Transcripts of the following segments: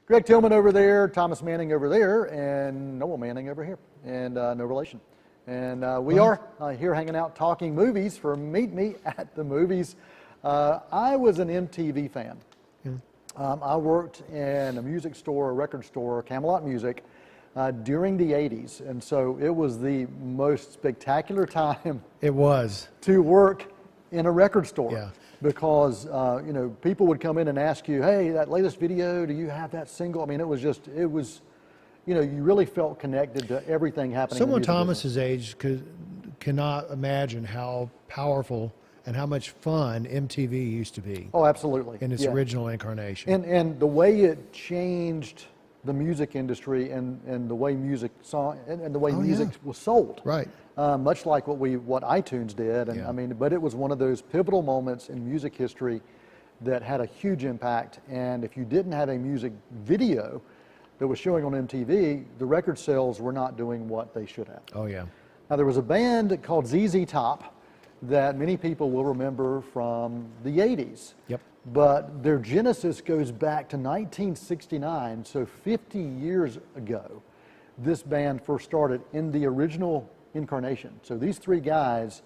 Greg Tillman over there, Thomas Manning over there, and Noel Manning over here, and no relation. And we are here hanging out talking movies for Meet Me at the Movies. I was an MTV fan. I worked in a music store, a record store, Camelot Music, during the 80s. And so it was the most spectacular time. It was. To work in a record store. Yeah. Because, you know, people would come in and ask you, hey, that latest video, do you have that single? I mean, it was, you know, you really felt connected to everything happening. Someone Thomas's age cannot imagine how powerful and how much fun MTV used to be. Oh, absolutely. In its original incarnation. And the way it changed the music industry and the way music and the way music was sold. Right. Much like what iTunes did. And I mean, but it was one of those pivotal moments in music history that had a huge impact. And if you didn't have a music video that was showing on MTV, the record sales were not doing what they should have. Oh, yeah. Now, there was a band called ZZ Top that many people will remember from the 80s. Yep. But their genesis goes back to 1969, so 50 years ago, this band first started in the original incarnation. So these three guys,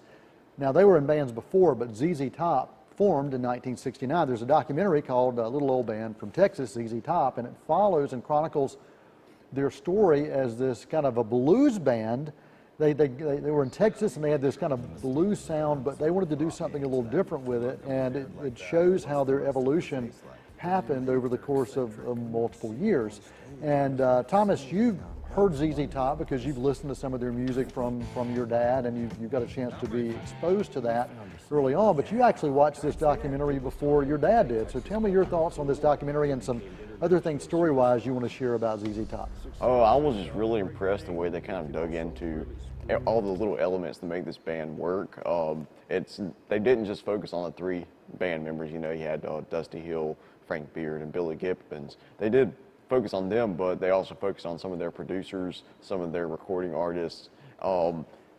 now they were in bands before, but ZZ Top formed in 1969. There's a documentary called Little Old Band from Texas, ZZ Top, and it follows and chronicles their story as this kind of a blues band. They were in Texas and they had this kind of blues sound, but they wanted to do something a little different with it, and it shows how their evolution happened over the course of multiple years. And Thomas, you've heard ZZ Top because you've listened to some of their music from your dad, and you've got a chance to be exposed to that early on, but you actually watched this documentary before your dad did. So tell me your thoughts on this documentary and some other things story-wise you want to share about ZZ Top. Oh, I was just really impressed the way they kind of dug into all the little elements that make this band work. They didn't just focus on the three band members. You know, you had Dusty Hill, Frank Beard, and Billy Gibbons. They did focus on them, but they also focused on some of their producers, some of their recording artists,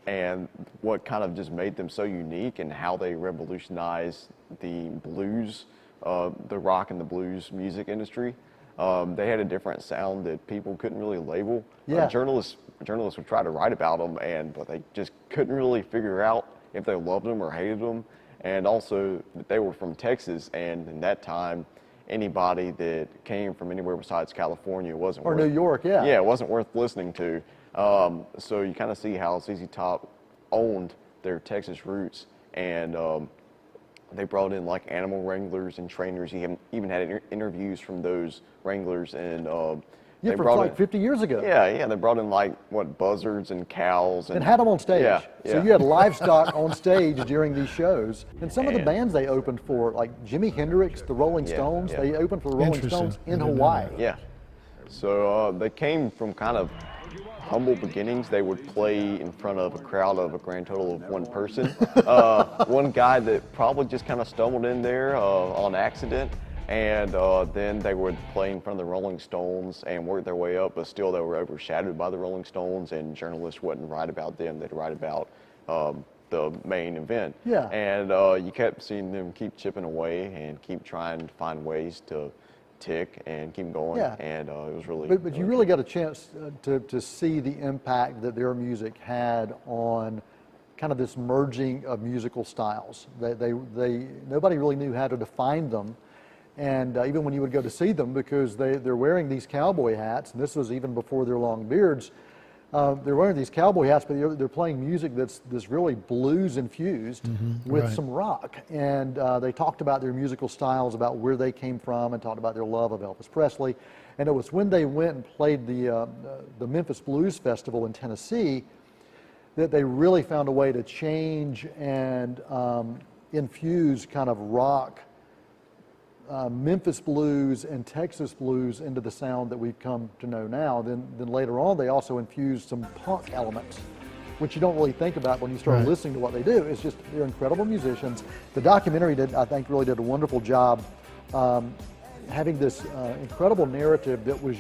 and what kind of just made them so unique and how they revolutionized the blues, the rock and the blues music industry. They had a different sound that people couldn't really label. Yeah. Journalists would try to write about them, but they just couldn't really figure out if they loved them or hated them. And also, they were from Texas, and in that time, anybody that came from anywhere besides California wasn't New York, yeah. Yeah, it wasn't worth listening to. So you kind of see how ZZ Top owned their Texas roots, and they brought in like animal wranglers and trainers. You even had interviews from those wranglers, and yeah, from like 50 years ago. Yeah, they brought in like buzzards and cows and had them on stage. Yeah. So you had livestock on stage during these shows. And some of the bands they opened for, like Jimi Hendrix, the Rolling Stones, they opened for the Rolling Stones in Hawaii. Yeah. So they came from kind of humble beginnings. They would play in front of a crowd of a grand total of one person. One guy that probably just kind of stumbled in there on accident. And then they would play in front of the Rolling Stones and work their way up, but still they were overshadowed by the Rolling Stones, and journalists wouldn't write about them. They'd write about the main event. Yeah. And you kept seeing them keep chipping away and keep trying to find ways to tick and keep going. Yeah. And it was really... But you really got a chance to see the impact that their music had on kind of this merging of musical styles. Nobody really knew how to define them. And even when you would go to see them, because they're wearing these cowboy hats, and this was even before their long beards, they're wearing these cowboy hats, but they're playing music that's really blues infused with some rock. And they talked about their musical styles, about where they came from, and talked about their love of Elvis Presley. And it was when they went and played the Memphis Blues Festival in Tennessee that they really found a way to change and infuse kind of rock, Memphis blues and Texas blues into the sound that we've come to know now. Then later on, they also infused some punk elements, which you don't really think about when you start listening to what they do. It's just, they're incredible musicians. The documentary I think really did a wonderful job having this incredible narrative that was,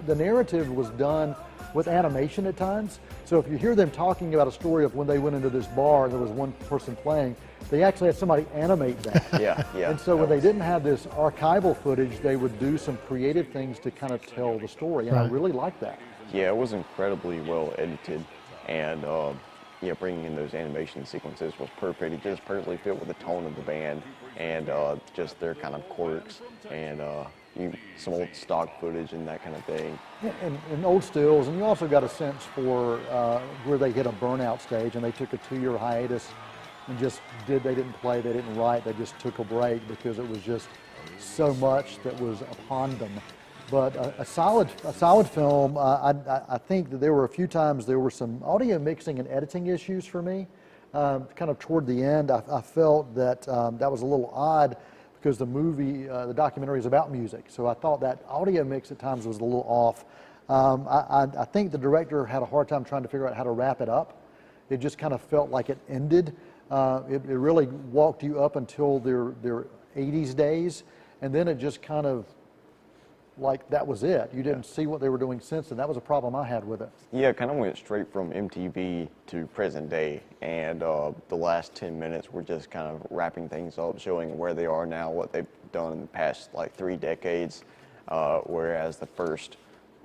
the narrative was done with animation at times. So if you hear them talking about a story of when they went into this bar and there was one person playing, they actually had somebody animate that. Yeah, yeah. And so when they didn't have this archival footage, they would do some creative things to kind of tell the story, and I really liked that. Yeah, it was incredibly well edited, and yeah, bringing in those animation sequences was perfect. It just perfectly fit with the tone of the band and just their kind of quirks and some old stock footage and that kind of thing. Yeah, and old stills, and you also got a sense for where they hit a burnout stage, and they took a 2-year hiatus and just they didn't play, they didn't write, they just took a break because it was just so much that was upon them. But a solid film. I think that there were a few times there were some audio mixing and editing issues for me. Kind of toward the end, I felt that that was a little odd because the movie, the documentary is about music. So I thought that audio mix at times was a little off. I think the director had a hard time trying to figure out how to wrap it up. It just kind of felt like it ended. It really walked you up until their 80s days, and then it just kind of like that was it. You didn't see what they were doing since, and that was a problem I had with it. Yeah, it kind of went straight from MTV to present day, and the last 10 minutes were just kind of wrapping things up, showing where they are now, what they've done in the past like 3 decades, whereas the first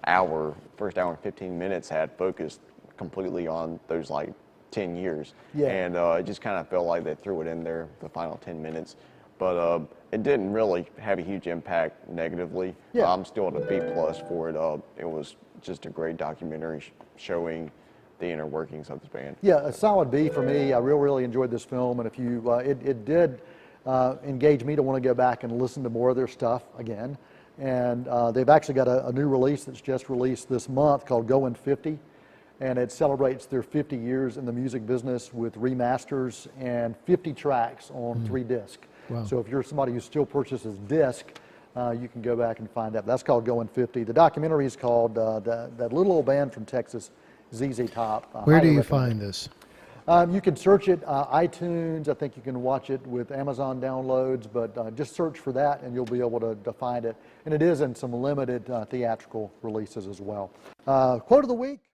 hour and 15 minutes had focused completely on those like 10 years. Yeah. And it just kind of felt like they threw it in there the final 10 minutes. But it didn't really have a huge impact negatively. Yeah. I'm still at a B+ for it. It was just a great documentary showing the inner workings of this band. Yeah, a solid B for me. I really enjoyed this film, and if you, it did engage me to want to go back and listen to more of their stuff again. And they've actually got a new release that's just released this month called Going 50, and it celebrates their 50 years in the music business with remasters and 50 tracks on 3 discs. Wow. So if you're somebody who still purchases disc, you can go back and find that. That's called Going 50. The documentary is called that little old band from Texas, ZZ Top. Where do you recommend. find this? You can search it, iTunes. I think you can watch it with Amazon downloads, but just search for that and you'll be able to find it. And it is in some limited theatrical releases as well. Quote of the week.